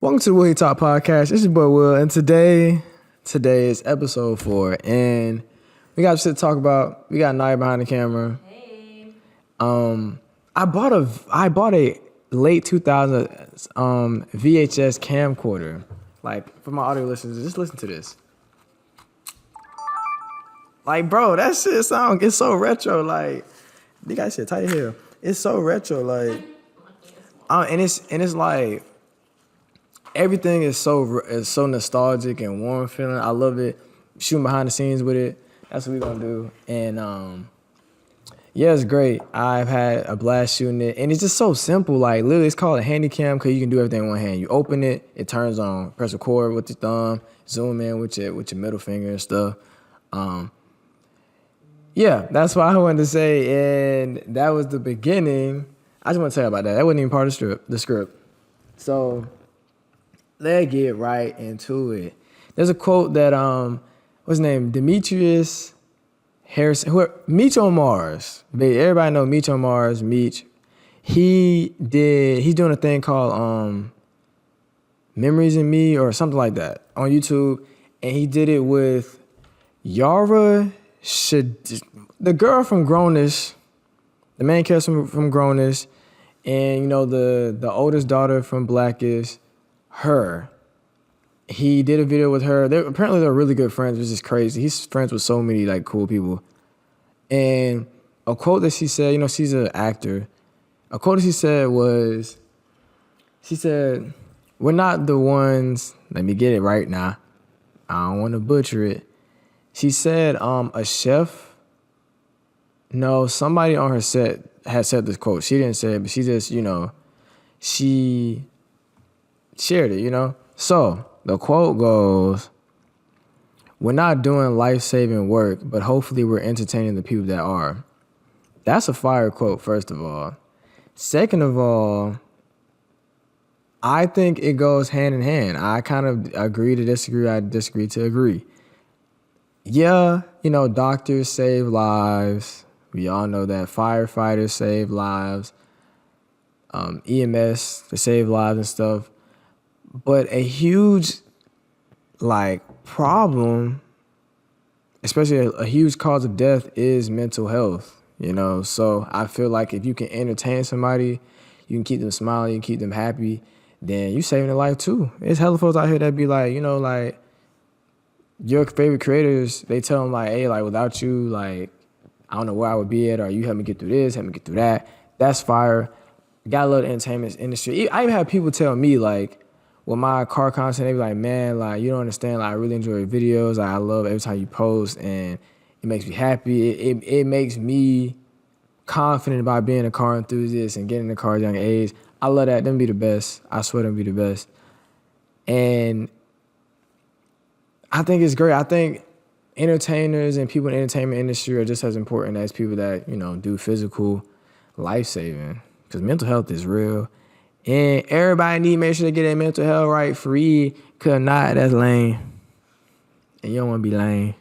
Welcome to the Will He Talk podcast. It's your boy Will, and today is episode 4, and we got shit to talk about. We got Naya behind the camera. Hey. I bought a late 2000s VHS camcorder. Like, for my audio listeners, just listen to this. Like, bro, that shit sound, it's so retro. Like, you guys shit tight here. It's so retro, like, and it's like. Everything is so nostalgic and warm feeling. I love it. Shooting behind the scenes with it. That's what we're gonna do. And yeah, it's great. I've had a blast shooting it, and it's just so simple. Like literally, it's called a handy cam because you can do everything in one hand. You open it, it turns on. Press record with your thumb. Zoom in with your middle finger and stuff. Yeah, that's what I wanted to say, and that was the beginning. I just want to tell you about that. That wasn't even part of the script. So. Let's get right into it. There's a quote that what's his name? Demetrius Harrison, Meech on Mars. Everybody know Meech on Mars, Meech. He's doing a thing called Memories in Me or something like that on YouTube. And he did it with Yara the girl from Grownish, the main character from Grownish, and you know the oldest daughter from Blackish. Her. He did a video with her. Apparently they're really good friends, which is crazy. He's friends with so many like cool people. And a quote that she said, you know, she's an actor. A quote that she said was, she said, "We're not the ones," let me get it right now. I don't want to butcher it. She said, a chef. No, somebody on her set had said this quote. She didn't say it, but she just, you know, she shared it, you know? So the quote goes, "We're not doing life-saving work, but hopefully we're entertaining the people that are." That's a fire quote, first of all. Second of all, I think it goes hand in hand. I kind of agree to disagree. I disagree to agree. Yeah, you know, doctors save lives. We all know that. Firefighters save lives. EMS, to save lives and stuff. But a huge, like, problem, especially a huge cause of death, is mental health, you know? So I feel like if you can entertain somebody, you can keep them smiling, you can keep them happy, then you saving their life too. There's hella folks out here that be like, you know, like, your favorite creators, they tell them, like, hey, like, without you, like, I don't know where I would be at, or you help me get through this, help me get through that. That's fire. Gotta love the entertainment industry. I even have people tell me, like, with my car content, they be like, "Man, like, you don't understand. Like, I really enjoy your videos. Like, I love every time you post, and it makes me happy. It makes me confident about being a car enthusiast and getting in the car at a young age." I love that. Them be the best. I swear them be the best. And I think it's great. I think entertainers and people in the entertainment industry are just as important as people that, you know, do physical life-saving, because mental health is real. And everybody need to make sure they get their mental health right free. Cause not, that's lame. And you don't want to be lame.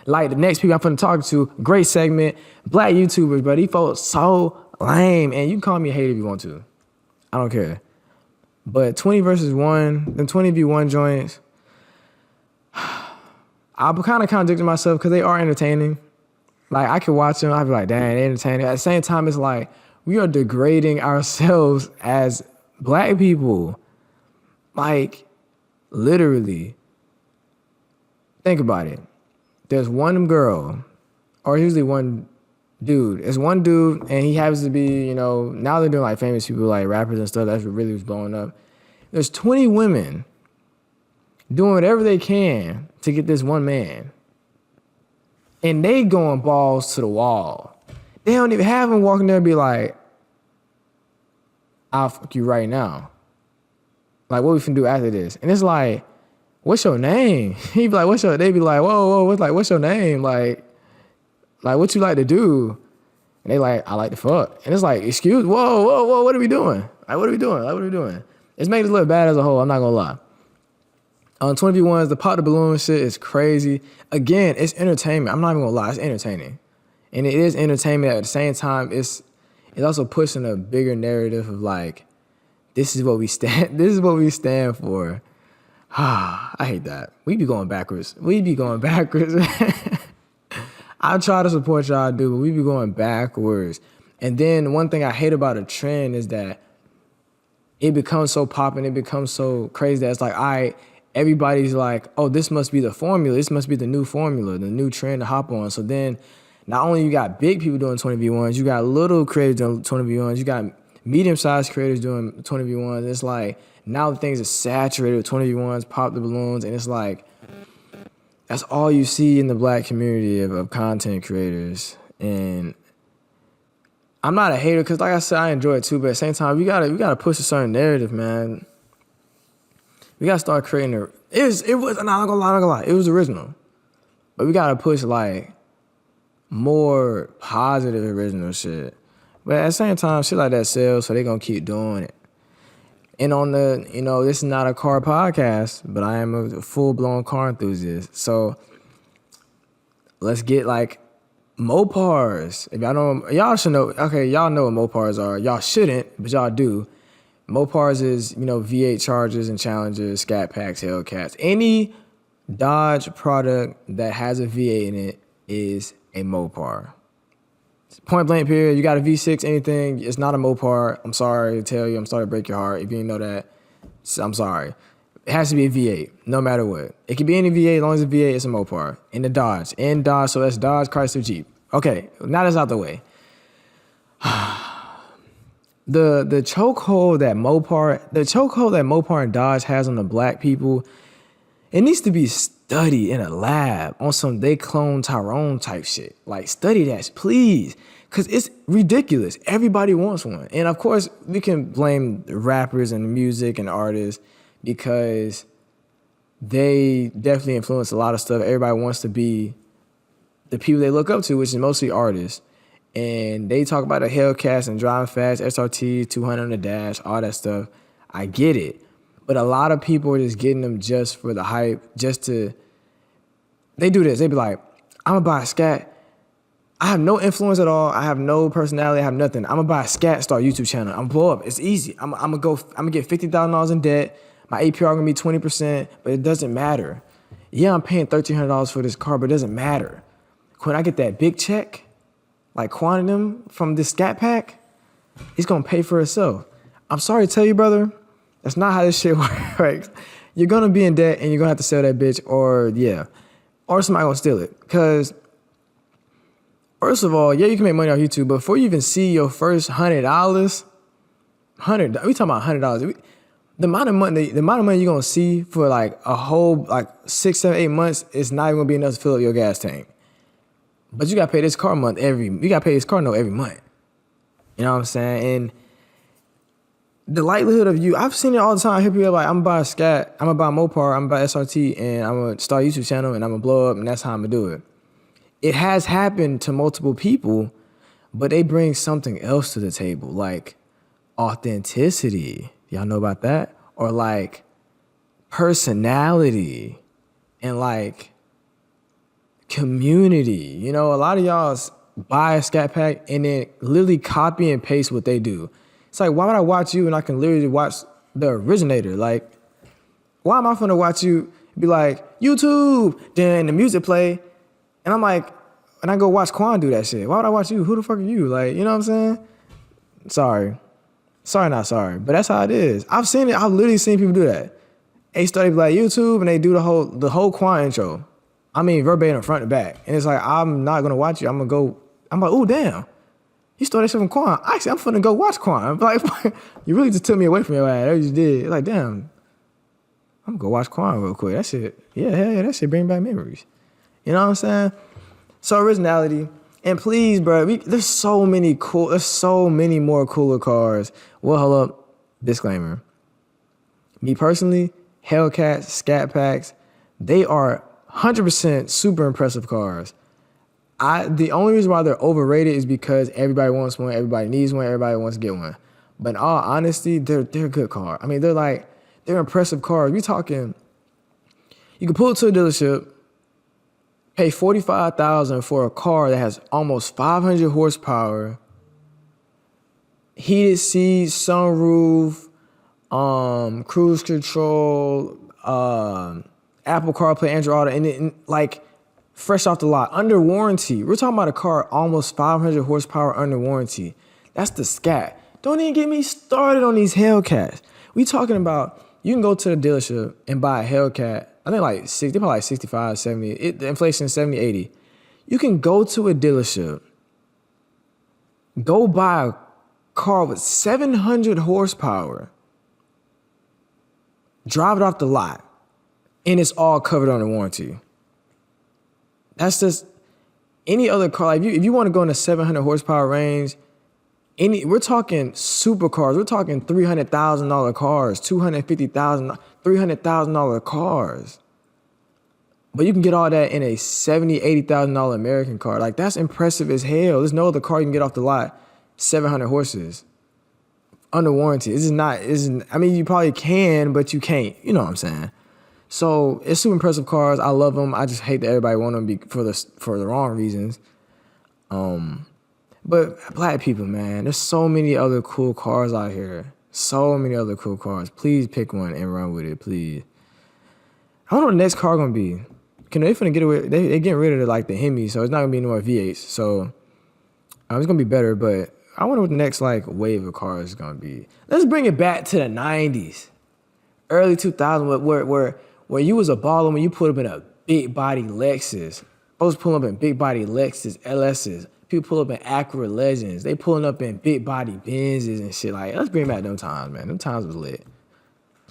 Like the next people I'm finna talk to, great segment, black YouTubers, but these folks so lame. And you can call me a hater if you want to. I don't care. But 20 versus 1, them 20v1 joints, I'm kind of contradicting myself because they are entertaining. Like I can watch them, I'd be like, dang, they're entertaining. At the same time, it's like we are degrading ourselves as black people, like, literally. Think about it. There's one girl, or usually one dude. It's one dude, and he happens to be, you know, now they're doing, like, famous people, like, rappers and stuff. That's what really was blowing up. There's 20 women doing whatever they can to get this one man. And they going balls to the wall. They don't even have him walking there and be like, "I'll fuck you right now. Like, what we finna do after this?" And it's like, "What's your name?" He be like, they be like, whoa, what's your name? Like, what you like to do? And they like, "I like to fuck." And it's like, excuse, whoa, what are we doing? Like, what are we doing? It's made us look bad as a whole, I'm not gonna lie. On 20v1s, the pop the balloon shit is crazy. Again, it's entertainment. I'm not even gonna lie, it's entertaining. And it is entertainment at the same time, it's also pushing a bigger narrative of like, this is what we stand. This is what we stand for. I hate that. We be going backwards. I try to support y'all, dude, but we be going backwards. And then one thing I hate about a trend is that it becomes so popping, it becomes so crazy that it's like, everybody's like, oh, this must be the formula. This must be the new formula, the new trend to hop on. So then not only you got big people doing 20v1s, you got little creators doing 20v1s, you got medium-sized creators doing 20v1s. It's like now things are saturated with 20v1s, pop the balloons, and it's like that's all you see in the black community of content creators. And I'm not a hater because, like I said, I enjoy it too. But at the same time, we gotta push a certain narrative, man. We gotta start creating it was not gonna lie, it was original, but we gotta push like more positive original shit. But at the same time, shit like that sells, so they gonna keep doing it. And on the, this is not a car podcast, but I am a full-blown car enthusiast. So let's get like Mopars. If y'all know, y'all should know. Okay, y'all know what Mopars are. Y'all shouldn't, but y'all do. Mopars is, V8 Chargers and Challengers, Scat Packs, Hellcats. Any Dodge product that has a V8 in it is a Mopar. Point blank period. You got a V6, anything, it's not a Mopar. I'm sorry to tell you. I'm sorry to break your heart. If you didn't know that, I'm sorry. It has to be a V8, no matter what. It can be any V8, as long as it's a V8, it's a Mopar. In the Dodge. In Dodge, so that's Dodge, Chrysler, Jeep. Okay, now that's out the way. The chokehold that Mopar and Dodge has on the black people, it needs to be studied in a lab on some they clone Tyrone type shit. Like, study that, please. Because it's ridiculous. Everybody wants one. And of course, we can blame rappers and music and artists because they definitely influence a lot of stuff. Everybody wants to be the people they look up to, which is mostly artists. And they talk about the Hellcats and driving fast, SRT, 200 on the dash, all that stuff. I get it. But a lot of people are just getting them just for the hype, they do this. They be like, I'm gonna buy a scat. I have no influence at all. I have no personality. I have nothing. I'm gonna buy a scat star YouTube channel. I'm gonna blow up. It's easy. I'm gonna get $50,000 in debt. My APR gonna be 20%, but it doesn't matter. Yeah, I'm paying $1,300 for this car, but it doesn't matter. When I get that big check, like Quantum from this scat pack, it's gonna pay for itself. I'm sorry to tell you, brother, that's not how this shit works. You're gonna be in debt and you're gonna have to sell that bitch, or somebody gonna steal it. Because first of all, you can make money off YouTube, but before you even see your first $100, we talking about $100. The amount of money you're gonna see for like a whole 6, 7, 8 months is not even gonna be enough to fill up your gas tank. But you gotta pay this car note every month. You know what I'm saying? And the likelihood of you, I've seen it all the time. I hear people like, I'm gonna buy a scat, I'm gonna buy a Mopar, I'm gonna buy SRT, and I'm gonna start a YouTube channel and I'm gonna blow up, and that's how I'm gonna do it. It has happened to multiple people, but they bring something else to the table, like authenticity. Y'all know about that? Or like personality and like community. A lot of y'all buy a scat pack and then literally copy and paste what they do. It's like, why would I watch you and I can literally watch the originator? Like, why am I finna watch you be like, YouTube, then the music play, and I'm like, and I go watch Quan do that shit. Why would I watch you? Who the fuck are you? Like, you know what I'm saying? Sorry, not sorry, but that's how it is. I've seen it. I've literally seen people do that. They started like YouTube and they do the whole Quan intro. I mean, verbatim front to back. And it's like, I'm not gonna watch you. I'm like, oh damn. You stole that shit from Quan. Actually, I'm finna go watch Quan. I'm like, you really just took me away from your ass. That you just did. Like, damn. I'm gonna go watch Quan real quick. That shit, hell yeah, that shit bring back memories. You know what I'm saying? So originality. And please, bro, there's so many more cooler cars. Well, hold up. Disclaimer. Me personally, Hellcats, Scat Packs, they are 100% super impressive cars. The only reason why they're overrated is because everybody wants one, everybody needs one, everybody wants to get one. But in all honesty, they're a good car. I mean, they're impressive cars. We talking, you can pull it to a dealership, pay $45,000 for a car that has almost 500 horsepower, heated seats, sunroof, cruise control, Apple CarPlay, Android Auto, and like fresh off the lot, under warranty. We're talking about a car almost 500 horsepower under warranty. That's the scat. Don't even get me started on these Hellcats. We talking about you can go to the dealership and buy a Hellcat. I think like they probably like 65, 70. The inflation is 70, 80. You can go to a dealership, go buy a car with 700 horsepower, drive it off the lot, and it's all covered under warranty. That's just any other car. Like if you want to go in a 700 horsepower range, we're talking supercars. We're talking $300,000 cars, $250,000, $300,000 cars. But you can get all that in a $70,000, $80,000 American car. Like that's impressive as hell. There's no other car you can get off the lot, 700 horses, under warranty. I mean, you probably can, but you can't. You know what I'm saying? So it's super impressive cars. I love them. I just hate that everybody want them for the wrong reasons. But black people, man, there's so many other cool cars out here. So many other cool cars. Please pick one and run with it, please. I don't know what the next car gonna be. They finna get away. They getting rid of like the Hemi, so it's not gonna be any more V8s. So it's gonna be better. But I wonder what the next like wave of cars is gonna be. Let's bring it back to the '90s, early 2000s, where you was a baller when you put up in a big body Lexus. I was pulling up in big body Lexus LSs. People pull up in Acura Legends. They pulling up in big body Benzes and shit. Like, let's bring back them times, man. Them times was lit.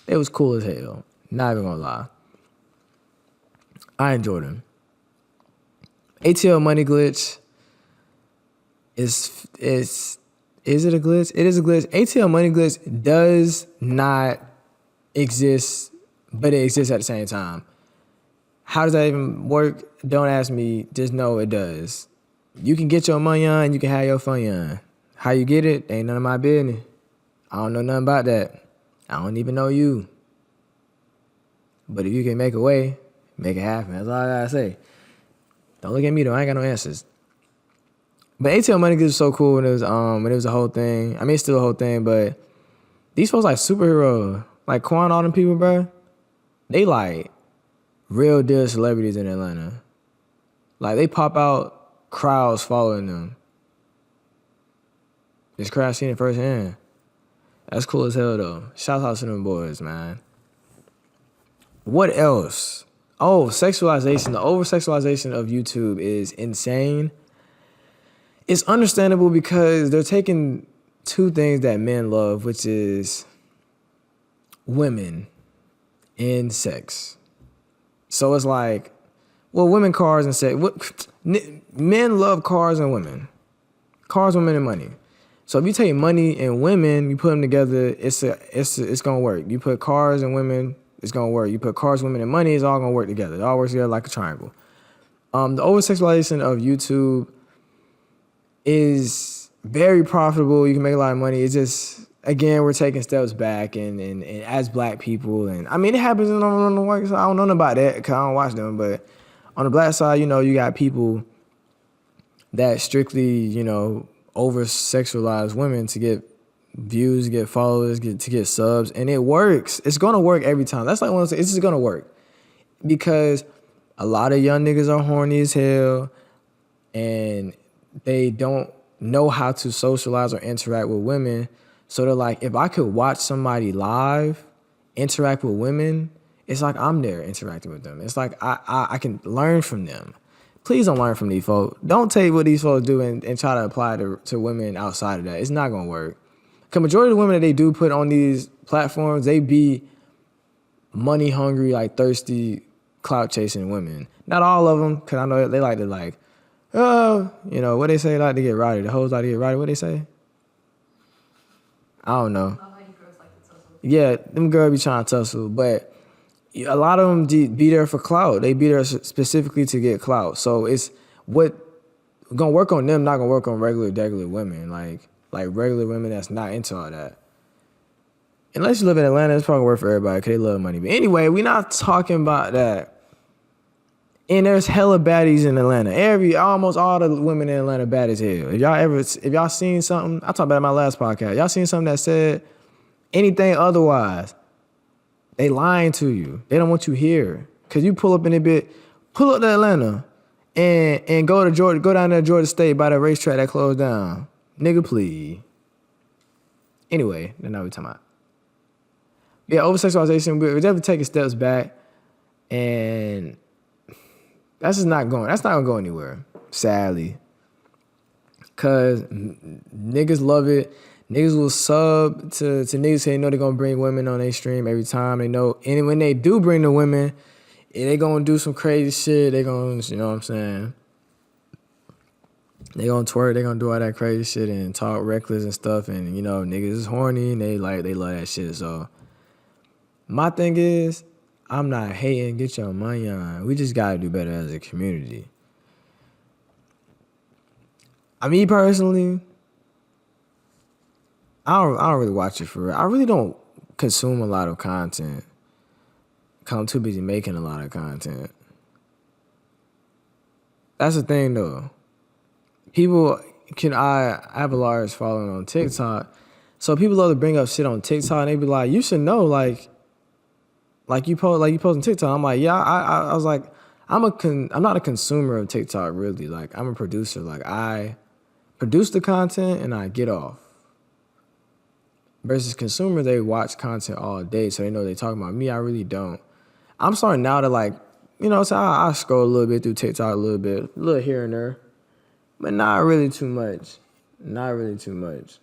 It was cool as hell. Not even gonna lie. I enjoyed them. ATL money glitch is it a glitch? It is a glitch. ATL money glitch does not exist, but it exists at the same time. How does that even work? Don't ask me. Just know it does. You can get your money on, you can have your fun on. How you get it, ain't none of my business. I don't know nothing about that. I don't even know you. But if you can make a way, make it happen. That's all I gotta say. Don't look at me though, I ain't got no answers. But ATL Money was so cool when it was a whole thing. I mean, it's still a whole thing, but these folks like superheroes. Like Quan, all them people, bro, they like real deal celebrities in Atlanta. Like they pop out, crowds following them. This crowd seen it firsthand. That's cool as hell though. Shout out to them boys, man. What else? Oh, sexualization. The over-sexualization of YouTube is insane. It's understandable because they're taking two things that men love, which is women and sex. So it's like, well, women, cars, and sex. Men love cars and women. Cars, women, and money. So if you take money and women, you put them together, it's gonna work. You put cars and women, it's gonna work. You put cars, women, and money, it's all gonna work together. It all works together like a triangle. The over-sexualization of YouTube is very profitable. You can make a lot of money. It's just, again, we're taking steps back and as black people. And I mean, it happens on the white side. I don't know about that because I don't watch them. But on the black side, you got people that strictly, over-sexualize women to get views, to get followers, to get subs. And it works. It's going to work every time. That's like one of those things. It's just going to work. Because a lot of young niggas are horny as hell. And they don't know how to socialize or interact with women. So they're like, if I could watch somebody live interact with women, it's like I'm there interacting with them. It's like I can learn from them. Please don't learn from these folks. Don't take what these folks do and try to apply to women outside of that. It's not going to work. Because majority of the women that they do put on these platforms, they be money hungry, like thirsty, clout chasing women. Not all of them, because I know they like to what they say, like to get rowdy. The hoes like to get rowdy. What they say? I don't know. Yeah, them girls be trying to tussle, but a lot of them be there for clout. They be there specifically to get clout. So it's what gonna work on them, not gonna work on regular women, like regular women that's not into all that. Unless you live in Atlanta, it's probably work for everybody because they love money. But anyway, we're not talking about that. And there's hella baddies in Atlanta. Almost all the women in Atlanta bad as hell. If y'all seen something, I talked about it in my last podcast. Y'all seen something that said Anything otherwise, they lying to you. They don't want you here. Cause you pull up in a bit, pull up to Atlanta and go to Georgia, go down there to Georgia State by the racetrack that closed down. Nigga, please. Anyway, that's not what we're talking about. Yeah, oversexualization, we're definitely taking steps back, and that's not gonna go anywhere, sadly. Cause niggas love it. Niggas will sub to niggas say they know they're gonna bring women on their stream every time. They know, and when they do bring the women, they gonna do some crazy shit. They gonna, you know what I'm saying? They gonna twerk, they gonna do all that crazy shit and talk reckless and stuff. And you know, niggas is horny and they love that shit. So my thing is, I'm not hating. Get your money on. We just gotta do better as a community. Me personally, I don't really watch it for real. I really don't consume a lot of content. I'm too busy making a lot of content. That's the thing though. I have a large following on TikTok, so people love to bring up shit on TikTok and they be like, you should know, like you posting TikTok. I'm like, yeah, I was like, I'm not a consumer of TikTok really. Like I'm a producer. Like I produce the content and I get off. Versus consumer, they watch content all day, so they know they talking about me. I really don't. I'm starting now to like, you know, so I scroll a little bit through TikTok a little here and there, but not really too much. Not really too much.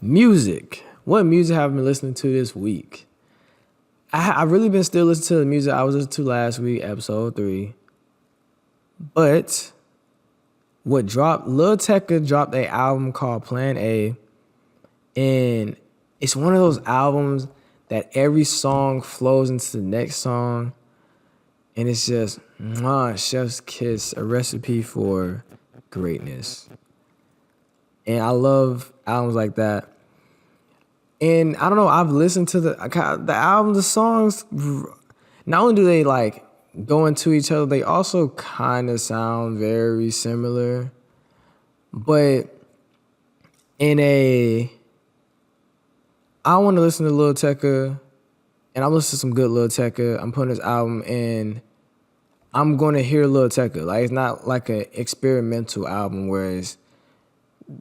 Music. What music have I been listening to this week? I've really been still listening to the music I was listening to last week, episode 3. But what dropped, Lil Tecca dropped an album called Plan A. And it's one of those albums that every song flows into the next song. And it's just, chef's kiss, a recipe for greatness. And I love albums like that. And I don't know, I've listened to the album, the songs, not only do they like go into each other, they also kind of sound very similar. But I want to listen to Lil Tecca, and I'm listening to some good Lil Tecca. I'm putting this album in. I'm going to hear Lil Tecca. Like, it's not like an experimental album where it's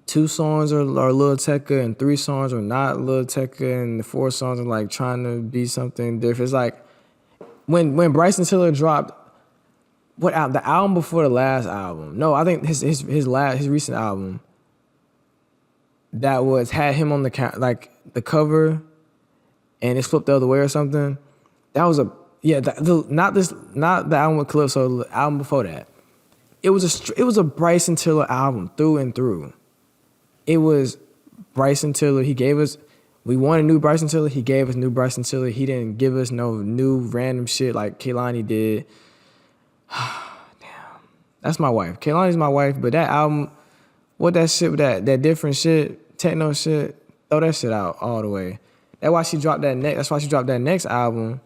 2 songs are Lil Tecca and 3 songs are not Lil Tecca and the 4 songs are like trying to be something different. It's like when Bryson Tiller dropped the album before the last album. No, I think his recent album that had him on the cover and it's flipped the other way or something. That was not the album with Calypso, the album before that. It was a Bryson Tiller album through and through. It was Bryson Tiller. We wanted new Bryson Tiller. He gave us new Bryson Tiller. He didn't give us no new random shit like Kehlani did. Damn. That's my wife. Kehlani's my wife, but that album, what that shit with that different shit, techno shit, throw that shit out all the way. That's why she dropped that next album.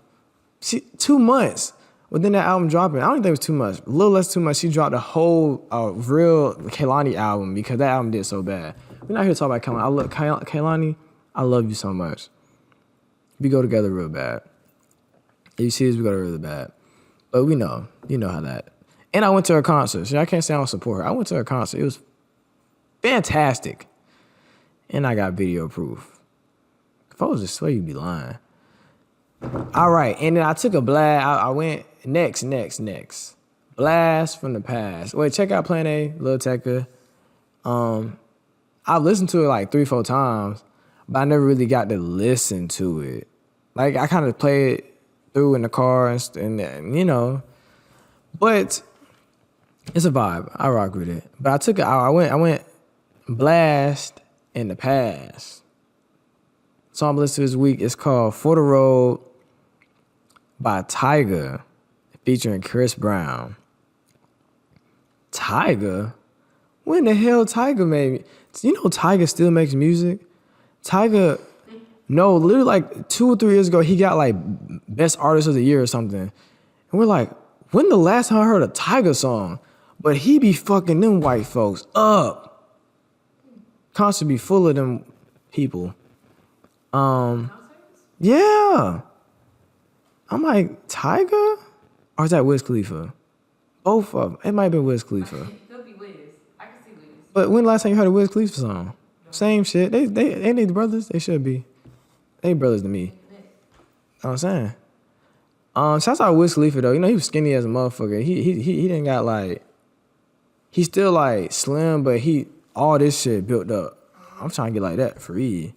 2 months within that album dropping. I don't think it was too much. A little less too much. She dropped a whole real Kehlani album because that album did so bad. We're not here to talk about Kehlani. I love Kehlani. I love you so much. We go together real bad. If you see this, we go together really bad. But we know. You know how that. And I went to her concert. So I can't say I don't support her. I went to her concert. It was fantastic. And I got video proof. If I was to swear, you'd be lying. All right. And then I took a blast. I went next. Blast from the past. Wait, check out Plan A, Lil Tecca. I've listened to it like 3-4 times, but I never really got to listen to it. Like, I kind of play it through in the car and you know, but it's a vibe. I rock with it. But I went blast in the past. Song I'm listening to this week is called For the Road by Tyga, featuring Chris Brown. Tyga? When the hell Tyga made me? You know Tyga still makes music? Tyga, no, literally like 2 or 3 years ago, he got like Best Artist of the Year or something. And we're like, when the last time I heard a Tyga song? But he be fucking them white folks up. Concert be full of them people. Yeah. I'm like, Tyga? Or is that Wiz Khalifa? Both of them. It might have been Wiz Khalifa. Could be Wiz. I can see Wiz. But when the last time you heard a Wiz Khalifa song? Same shit. They ain't they brothers? They should be. They brothers to me. You know what I'm saying? Shouts out Wiz Khalifa though. You know, he was skinny as a motherfucker. He didn't got like, he's still like slim, but all this shit built up. I'm trying to get like that for real.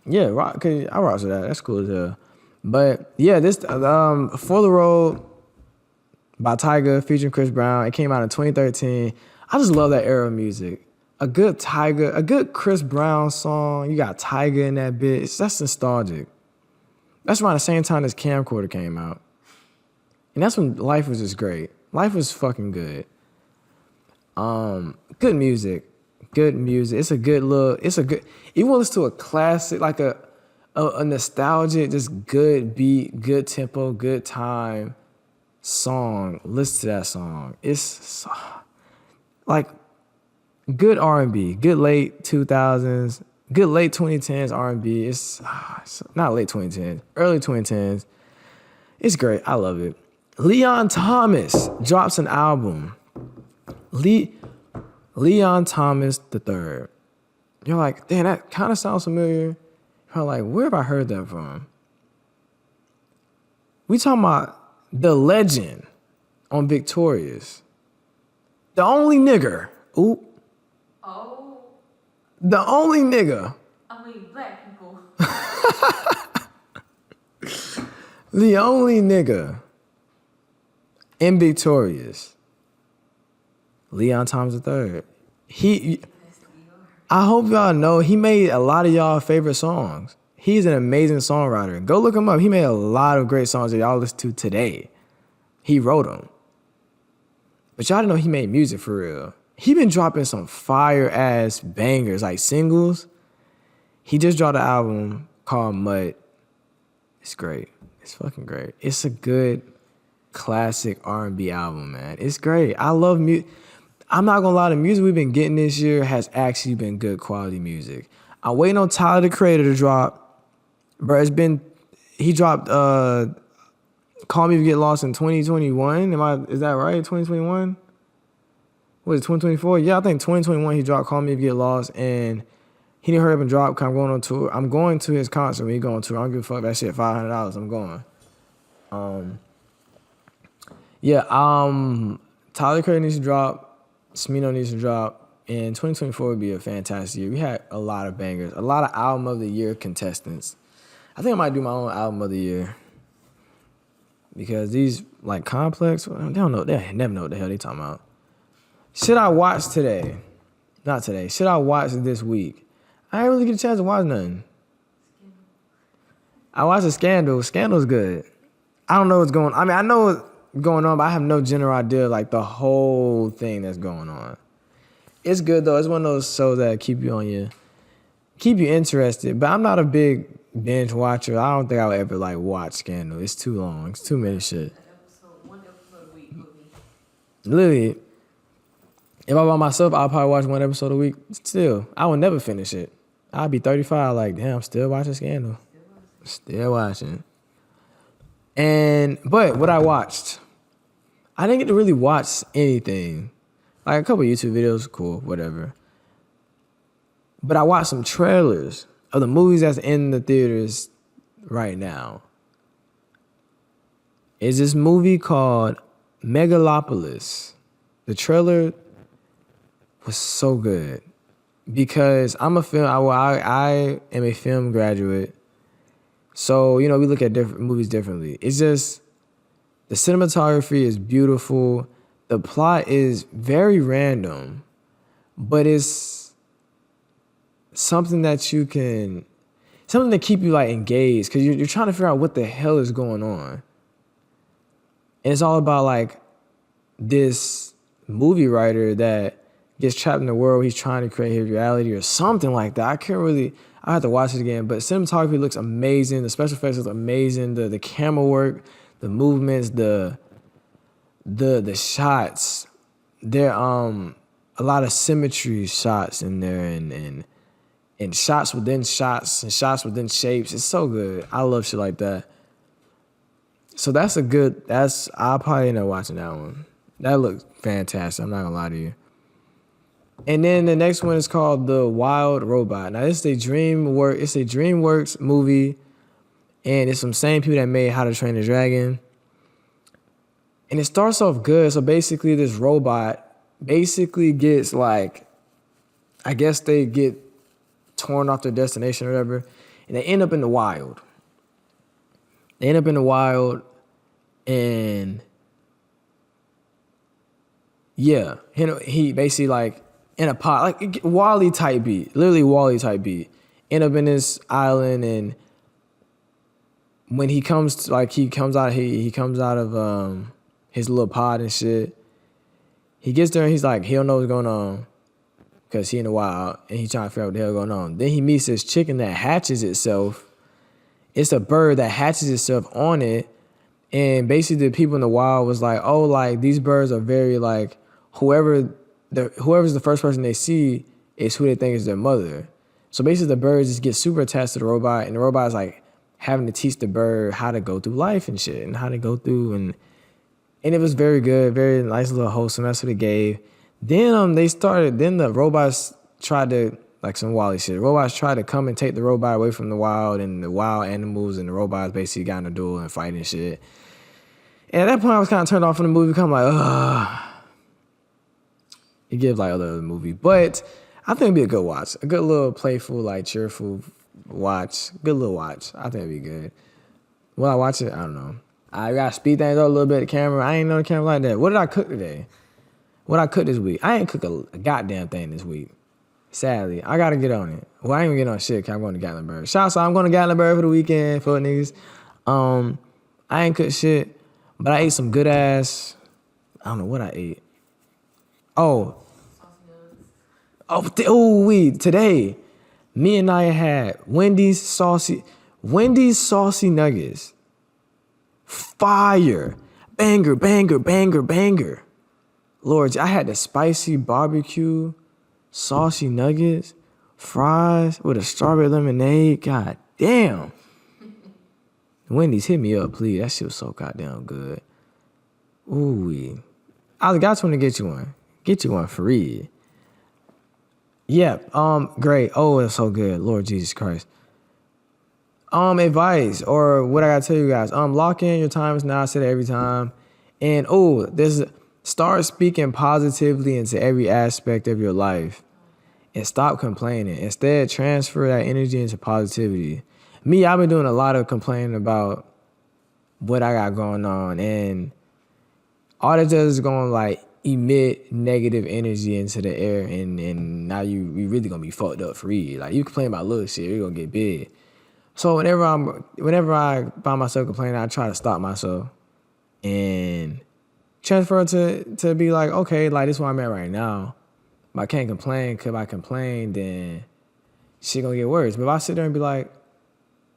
Yeah, rock. Cause I rock with that. That's cool as hell. But yeah, this For the Road by Tyga featuring Chris Brown. It came out in 2013. I just love that era of music. A good Tyga, a good Chris Brown song. You got Tyga in that bitch. That's nostalgic. That's around the same time this Camcorder came out. And that's when life was just great. Life was fucking good. Good music. Good music. It's a good you want to listen to a classic, like a nostalgic, just good beat, good tempo, good time song. Listen to that song. It's like good R&B, good late 2000s, good late 2010s R&B. It's not late 2010s, early 2010s. It's great. I love it. Leon Thomas drops an album. Leon Thomas III. You're like, damn, that kind of sounds familiar. You're like, where have I heard that from? We talking about the legend on Victorious. The only nigger. Ooh. Oh. The only nigga. I mean, black people. The only nigga in Victorious. Leon Thomas III. I hope y'all know he made a lot of y'all favorite songs. He's an amazing songwriter. Go look him up. He made a lot of great songs that y'all listen to today. He wrote them. But y'all didn't know he made music for real. He been dropping some fire ass bangers, like singles. He just dropped an album called Mud. It's great. It's fucking great. It's a good classic R&B album, man. It's great. I love music. I'm not gonna lie, the music we've been getting this year has actually been good quality music. I'm waiting on Tyler, the Creator, to drop. Bro, he dropped Call Me If You Get Lost in 2021. Is that right? 2021? What is it, 2024? Yeah, I think 2021 he dropped Call Me If You Get Lost, and he didn't hurry up and drop because I'm going on tour. I'm going to his concert when he going on tour. I don't give a fuck that shit, $500. I'm going. Tyler, the Creator needs to drop. Smino needs to drop, and 2024 would be a fantastic year. We had a lot of bangers, a lot of album of the year contestants. I think I might do my own album of the year because these like Complex, they don't know, they never know what the hell they talking about. Should I watch today? Not today. Should I watch this week? I didn't really get a chance to watch nothing. I watched a Scandal. Scandal's good. I don't know what's going on. I mean, I know what's going on, but I have no general idea like the whole thing that's going on. It's good though. It's one of those shows that keep you interested. But I'm not a big binge watcher. I don't think I would ever like watch Scandal. It's too long. It's too many shit. One episode a week with me. Literally, if I'm by myself, I'll probably watch one episode a week. Still, I will never finish it. I'll be 35, like, damn, still watching Scandal. Still watching. But what I watched, I didn't get to really watch anything. Like a couple YouTube videos, cool, whatever. But I watched some trailers of the movies that's in the theaters right now. It's this movie called Megalopolis. The trailer was so good because I am a film graduate. So, you know, we look at different movies differently. It's just, the cinematography is beautiful. The plot is very random, but it's something that something to keep you like engaged because you're trying to figure out what the hell is going on. And it's all about like this movie writer that gets trapped in the world. He's trying to create his reality or something like that. I have to watch it again, but cinematography looks amazing. The special effects look amazing. The camera work, the movements, the shots. There a lot of symmetry shots in there, and and shots within shots and shots within shapes. It's so good. I love shit like that. So I'll probably end up watching that one. That looks fantastic. I'm not gonna lie to you. And then the next one is called The Wild Robot. Now this is it's a DreamWorks movie, and it's some same people that made How to Train a Dragon. And it starts off good. So basically this robot basically gets like, I guess they get torn off their destination or whatever, and they end up in the wild. And yeah, he basically like in a pot, like Wall-E type beat, literally Wall-E type beat. End up in this island, and when he comes out of his little pod and shit, he gets there and he's like, he don't know what's going on because he in the wild and he trying to figure out what the hell going on. Then he meets this chicken that hatches itself. It's a bird that hatches itself on it. And basically the people in the wild was like, oh, like these birds are very like, whoever's the first person they see is who they think is their mother. So basically the birds just get super attached to the robot, and the robot is like having to teach the bird how to go through life and shit, and how to go through, and it was very good, very nice little wholesome. That's what it gave. Then the robots tried to, like some Wall-E shit. Robots tried to come and take the robot away from the wild, and the wild animals and the robots basically got in a duel and fighting and shit. And at that point, I was kind of turned off from the movie, because I'm like, ugh. It gives like other movie. But I think it'd be a good watch. A good little playful, like cheerful watch. Good little watch. I think it'd be good. Will I watch it? I don't know. I gotta speed things up a little bit, the camera. I ain't know the camera like that. What did I cook today? What I cooked this week? I ain't cook a goddamn thing this week. Sadly, I gotta get on it. Well, I ain't gonna get on shit because I'm going to Gatlinburg. Shout out, I'm going to Gatlinburg for the weekend, for niggas. I ain't cooked shit, but I ate some good ass. I don't know what I ate. Today, me and Naya had Wendy's saucy nuggets. Fire. Banger, banger, banger, banger. Lord, I had the spicy barbecue, saucy nuggets, fries with a strawberry lemonade. God damn. Wendy's, hit me up, please. That shit was so goddamn good. Ooh. I got to get you one. Get you one for real. Yeah, great. Oh, it's so good. Lord Jesus Christ. Advice, or what I gotta tell you guys. Lock in your times now. I say that every time. And start speaking positively into every aspect of your life. And stop complaining. Instead, transfer that energy into positivity. Me, I've been doing a lot of complaining about what I got going on, and all that does is going like emit negative energy into the air, and now you really gonna be fucked up for real. Like, you complain about little shit, you're gonna get big. So whenever I find myself complaining, I try to stop myself and transfer to be like, okay, like this is where I'm at right now. But I can't complain, because if I complain, then shit gonna get worse. But if I sit there and be like,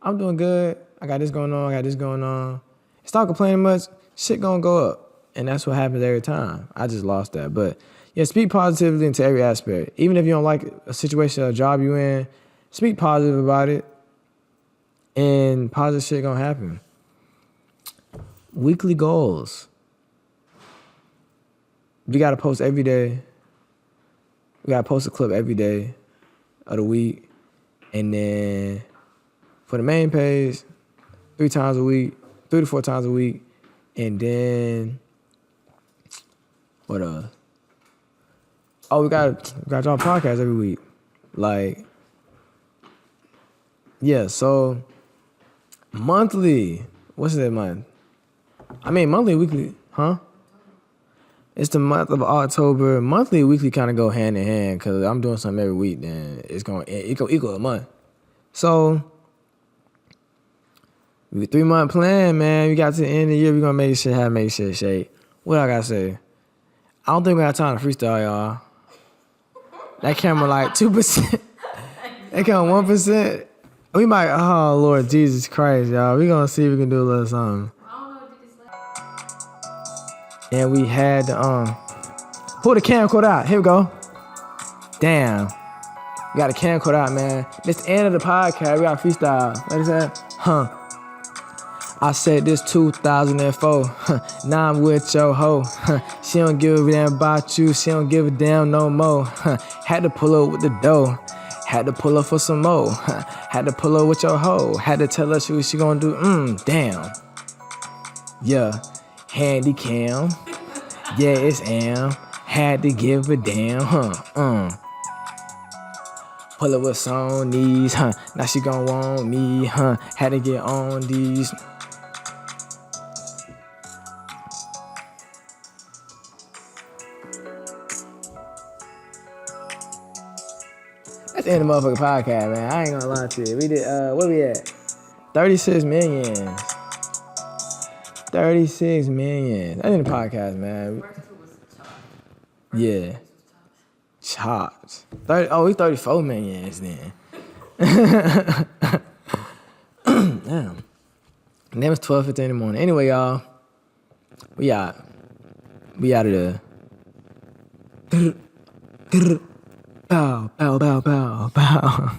I'm doing good, I got this going on, stop complaining much, shit gonna go up. And that's what happens every time. I just lost that. But yeah, speak positively into every aspect. Even if you don't like a situation or a job you in, speak positive about it. And positive shit gonna happen. Weekly goals. We gotta post every day. We gotta post a clip every day of the week. And then for the main page, 3 to 4 times a week. And then what else? Oh, we gotta drop podcasts every week. Like, yeah, so monthly. What's that month? I mean, monthly, weekly, huh? It's the month of October. Monthly and weekly kind of go hand in hand, because I'm doing something every week, then it's going to equal a month. So, 3-month plan, man. We got to the end of the year. We're going to make shit shake. What I got to say? I don't think we got time to freestyle, y'all. That camera like 2%. That camera 1%. We might, oh, Lord Jesus Christ, y'all. We going to see if we can do a little something. And we had pull the camcorder out. Here we go. Damn. We got a camcorder out, man. This the end of the podcast. We got freestyle. What is that? I said this 2004. Now I'm with your hoe. She don't give a damn about you. She don't give a damn no more. Had to pull up with the dough. Had to pull up for some more. Had to pull up with your hoe. Had to tell her what she gonna do. Damn. Yeah. Handy cam. Yeah, it's Am. Had to give a damn. Pull up what's on these, Now she gon' want me, Had to get on these. That's the end of the motherfucking podcast, man. I ain't gonna lie to you. We did, what we at? 36 million. 36 million. That's in the podcast, man. First two was chopped. Yeah. This was chopped. Chopped. We 34 millions then. Damn. And then it's 12:15 in the morning. Anyway, y'all, we out. We out of there. Bow, bow, bow, bow, bow.